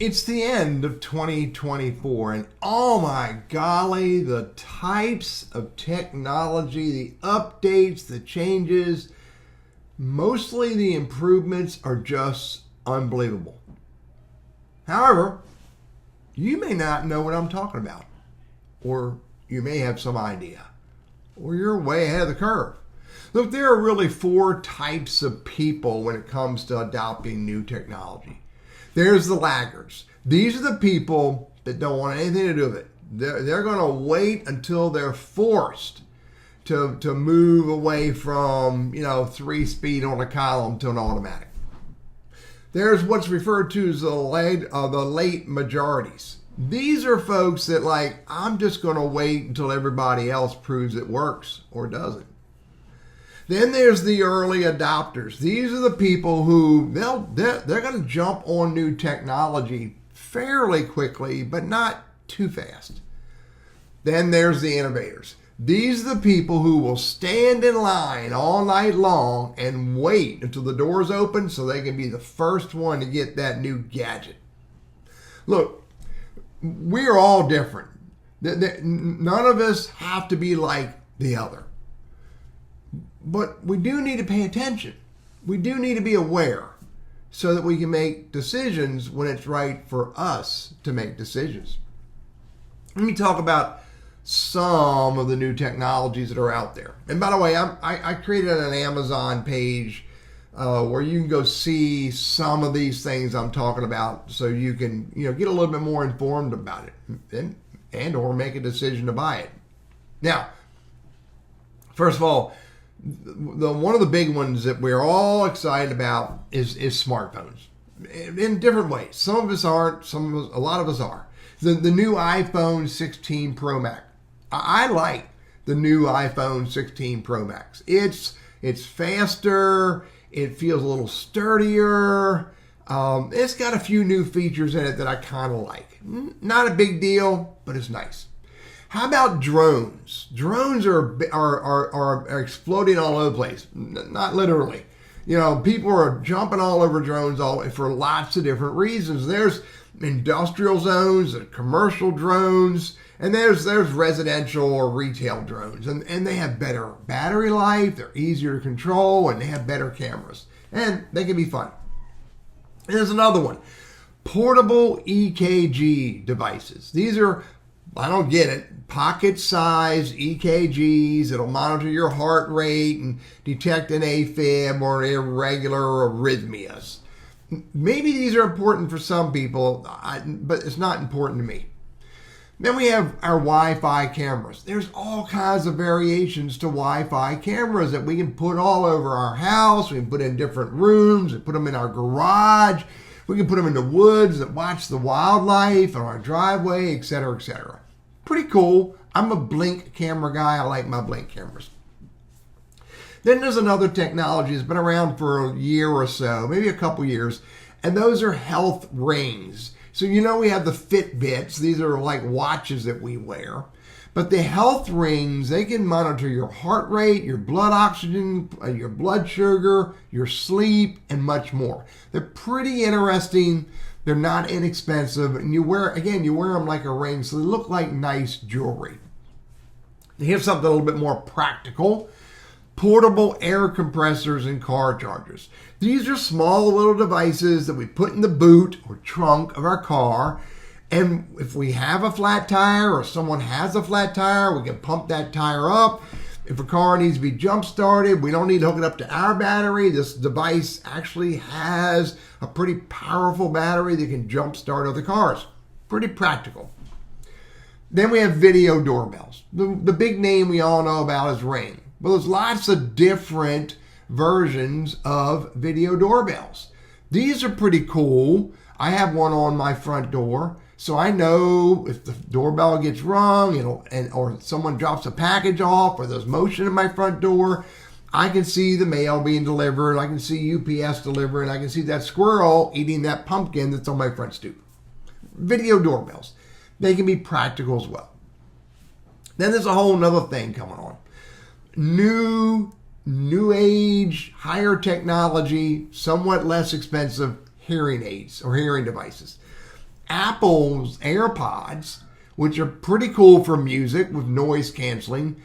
It's the end of 2024, and oh my golly, the types of technology, the updates, the changes, mostly the improvements are just unbelievable. However, you may not know what I'm talking about, or you may have some idea, or you're way ahead of the curve. Look, there are really four types of people when it comes to adopting new technology. There's the laggards. These are the people that don't want anything to do with it. They're going to wait until they're forced to move away from, 3-speed on a column to an automatic. There's what's referred to as the late majorities. These are folks that I'm just going to wait until everybody else proves it works or doesn't. Then there's the early adopters. These are the people who they're going to jump on new technology fairly quickly, but not too fast. Then there's the innovators. These are the people who will stand in line all night long and wait until the doors open so they can be the first one to get that new gadget. Look, we're all different. None of us have to be like the other. But we do need to pay attention. We do need to be aware so that we can make decisions when it's right for us to make decisions. Let me talk about some of the new technologies that are out there. And by the way, I created an Amazon page where you can go see some of these things I'm talking about so you can get a little bit more informed about it and or make a decision to buy it. Now, first of all, one of the big ones that we're all excited about is smartphones in different ways. Some of us aren't, a lot of us are. The new iPhone 16 Pro Max. I like the new iPhone 16 Pro Max. It's faster. It feels a little sturdier. It's got a few new features in it that I kind of like. Not a big deal, but it's nice. How about drones? Drones are exploding all over the place. Not literally. People are jumping all over drones for lots of different reasons. There's industrial zones, there's commercial drones, and there's residential or retail drones. And they have better battery life, they're easier to control, and they have better cameras. And they can be fun. And there's another one. Portable EKG devices. These are, I don't get it, pocket-sized EKGs that'll monitor your heart rate and detect an AFib or irregular arrhythmias. Maybe these are important for some people, but it's not important to me. Then we have our Wi-Fi cameras. There's all kinds of variations to Wi-Fi cameras that we can put all over our house. We can put in different rooms. We put them in our garage. We can put them in the woods that watch the wildlife on our driveway, etc., etc. Pretty cool. I'm a Blink camera guy. I like my Blink cameras. Then there's another technology that's been around for a year or so, maybe a couple years, and those are health rings. So we have the Fitbits. These are like watches that we wear. But the health rings, they can monitor your heart rate, your blood oxygen, your blood sugar, your sleep, and much more. They're pretty interesting. They're not inexpensive. And you wear them like a ring, so they look like nice jewelry. Here's something a little bit more practical. Portable air compressors and car chargers. These are small little devices that we put in the boot or trunk of our car. And if we have a flat tire or someone has a flat tire, we can pump that tire up. If a car needs to be jump started, we don't need to hook it up to our battery. This device actually has a pretty powerful battery that can jump start other cars. Pretty practical. Then we have video doorbells. The big name we all know about is Ring. Well, there's lots of different versions of video doorbells. These are pretty cool. I have one on my front door, so I know if the doorbell gets rung, or someone drops a package off, or there's motion in my front door, I can see the mail being delivered. I can see UPS delivering. I can see that squirrel eating that pumpkin that's on my front stoop. Video doorbells. They can be practical as well. Then there's a whole nother thing coming on. New age, higher technology, somewhat less expensive hearing aids or hearing devices. Apple's AirPods, which are pretty cool for music with noise canceling.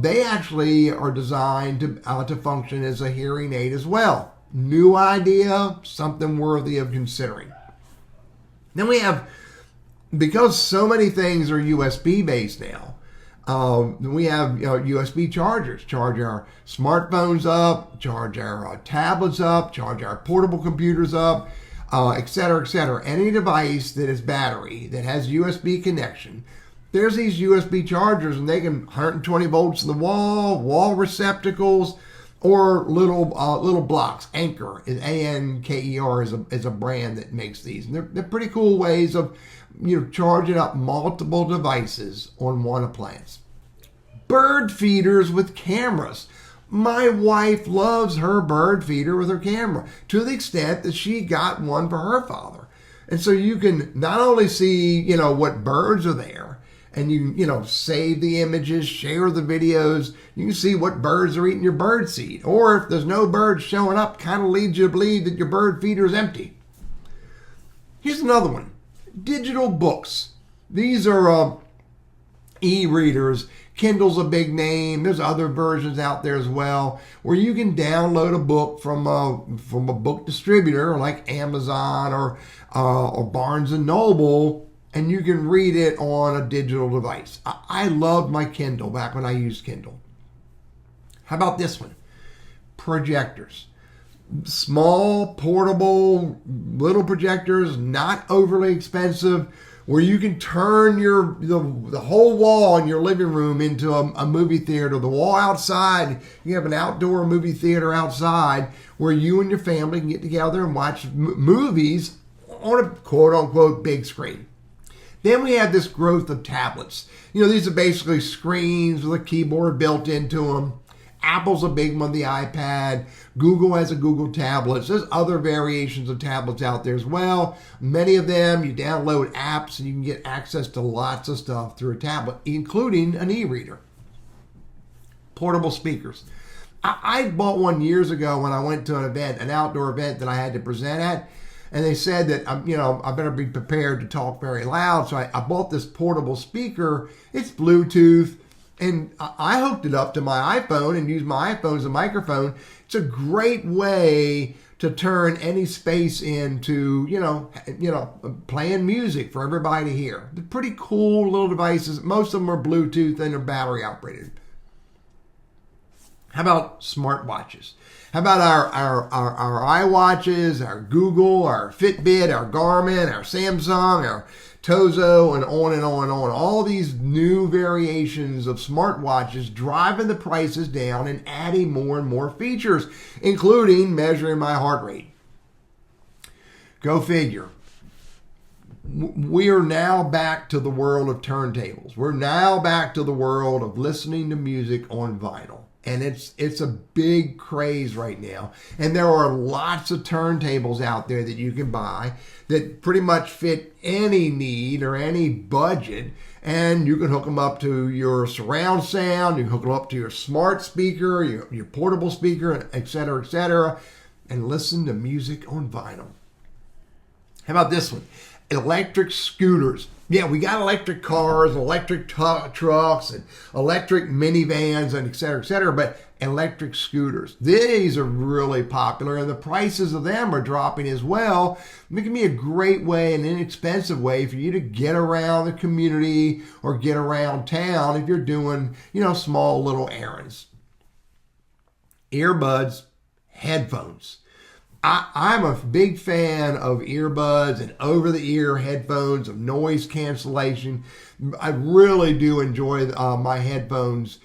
They actually are designed to function as a hearing aid as well. New idea, something worthy of considering. Then we have, because so many things are USB based now, we have USB chargers. Charge our smartphones up, charge our tablets up, charge our portable computers up, et cetera, et cetera. Any device that is battery, that has USB connection, there's these USB chargers, and they can 120 volts in the wall receptacles, or little blocks. Anker, Anker is a brand that makes these. And they're pretty cool ways of charging up multiple devices on one appliance. Bird feeders with cameras. My wife loves her bird feeder with her camera, to the extent that she got one for her father. And so you can not only see, what birds are there, and you save the images, share the videos, you can see what birds are eating your bird seed. Or if there's no birds showing up, kind of leads you to believe that your bird feeder is empty. Here's another one. Digital books. These are e-readers. Kindle's a big name. There's other versions out there as well, where you can download a book from a book distributor like Amazon or Barnes and Noble, and you can read it on a digital device. I loved my Kindle back when I used Kindle. How about this one? Projectors. Small, portable, little projectors, not overly expensive, where you can turn the whole wall in your living room into a movie theater. The wall outside, you have an outdoor movie theater outside where you and your family can get together and watch movies on a quote-unquote big screen. Then we have this growth of tablets. These are basically screens with a keyboard built into them. Apple's a big one, the iPad. Google has a Google tablet. There's other variations of tablets out there as well. Many of them, you download apps and you can get access to lots of stuff through a tablet, including an e-reader. Portable speakers. I bought one years ago when I went to an outdoor event that I had to present at. And they said that, I better be prepared to talk very loud. So I bought this portable speaker. It's Bluetooth. And I hooked it up to my iPhone and used my iPhone as a microphone. It's a great way to turn any space into, playing music for everybody to hear. They're pretty cool little devices. Most of them are Bluetooth and they're battery operated. How about smartwatches? How about our iWatches, our Google, our Fitbit, our Garmin, our Samsung, our Tozo, and on and on and on. All these new variations of smartwatches driving the prices down and adding more and more features, including measuring my heart rate. Go figure. We are now back to the world of turntables. We're now back to the world of listening to music on vinyl. And it's a big craze right now. And there are lots of turntables out there that you can buy that pretty much fit any need or any budget. And you can hook them up to your surround sound, you can hook them up to your smart speaker, your portable speaker, et cetera, and listen to music on vinyl. How about this one? Electric scooters. Yeah, we got electric cars, electric trucks, and electric minivans, and et cetera, but electric scooters. These are really popular, and the prices of them are dropping as well. It can be a great way, an inexpensive way for you to get around the community or get around town if you're doing, small little errands. Earbuds, headphones. I'm a big fan of earbuds and over-the-ear headphones, of noise cancellation. I really do enjoy my headphones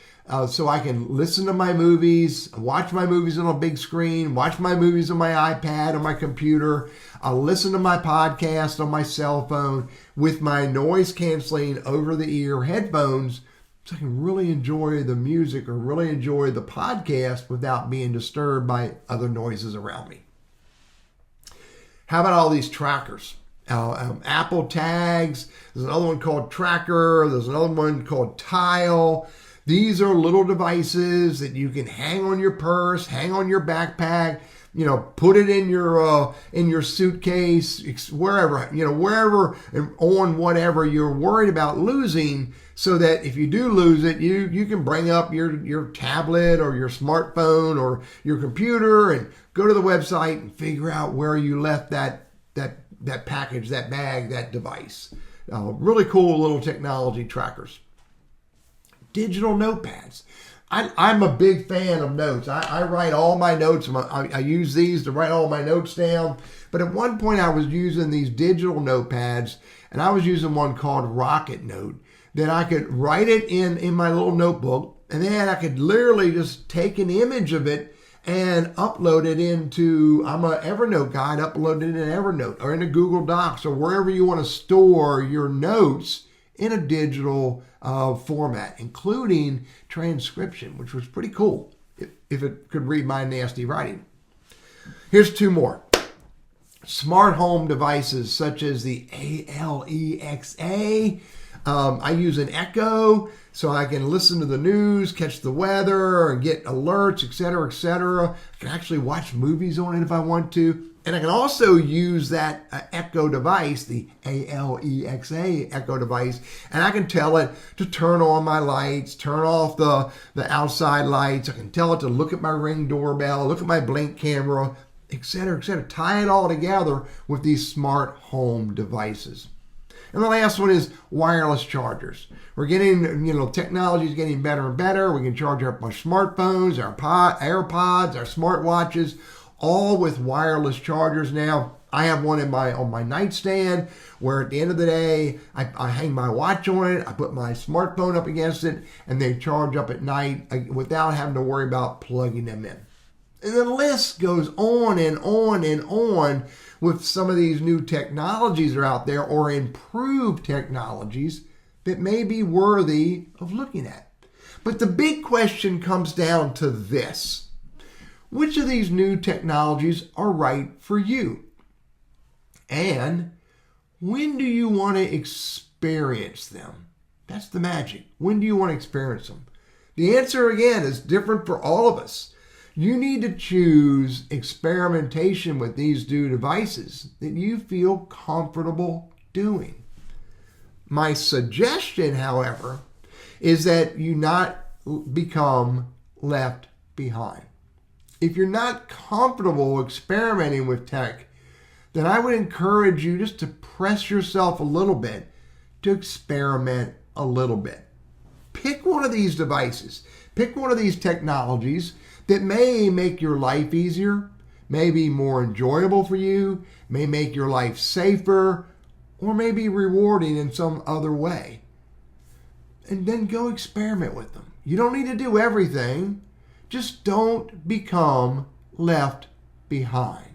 so I can listen to my movies, watch my movies on a big screen, watch my movies on my iPad or my computer. I'll listen to my podcast on my cell phone with my noise-canceling over-the-ear headphones so I can really enjoy the music or really enjoy the podcast without being disturbed by other noises around me. How about all these trackers? Apple tags. There's another one called Tracker. There's another one called Tile. These are little devices that you can hang on your purse, hang on your backpack. put it in your suitcase, wherever and on whatever you're worried about losing, so that if you do lose it, you can bring up your tablet or your smartphone or your computer and go to the website and figure out where you left that package, that bag, that device. Really cool little technology trackers. Digital notepads. I'm a big fan of notes. I write all my notes. I use these to write all my notes down. But at one point I was using these digital notepads, and I was using one called Rocket Note. Then I could write it in my little notebook, and then I could literally just take an image of it and upload it into, I'm an Evernote guy, I'd upload it in Evernote or in a Google Docs or wherever you want to store your notes in a digital format, including transcription, which was pretty cool if it could read my nasty writing. Here's two more. Smart home devices such as the Alexa. I use an Echo so I can listen to the news, catch the weather, and get alerts, etc., etc. I can actually watch movies on it if I want to. And I can also use that Echo device, the Alexa Echo device, and I can tell it to turn on my lights, turn off the outside lights. I can tell it to look at my Ring doorbell, look at my Blink camera, etc., etc. Tie it all together with these smart home devices. And the last one is wireless chargers. We're getting, technology is getting better and better. We can charge up our smartphones, our AirPods, our smartwatches, all with wireless chargers now. I have one on my nightstand where at the end of the day, I hang my watch on it, I put my smartphone up against it, and they charge up at night without having to worry about plugging them in. And the list goes on and on and on with some of these new technologies that are out there, or improved technologies that may be worthy of looking at. But the big question comes down to this. Which of these new technologies are right for you? And when do you want to experience them? That's the magic. When do you want to experience them? The answer, again, is different for all of us. You need to choose experimentation with these new devices that you feel comfortable doing. My suggestion, however, is that you not become left behind. If you're not comfortable experimenting with tech, then I would encourage you just to press yourself a little bit to experiment a little bit. Pick one of these devices. Pick one of these technologies that may make your life easier, may be more enjoyable for you, may make your life safer, or may be rewarding in some other way. And then go experiment with them. You don't need to do everything. Just don't become left behind.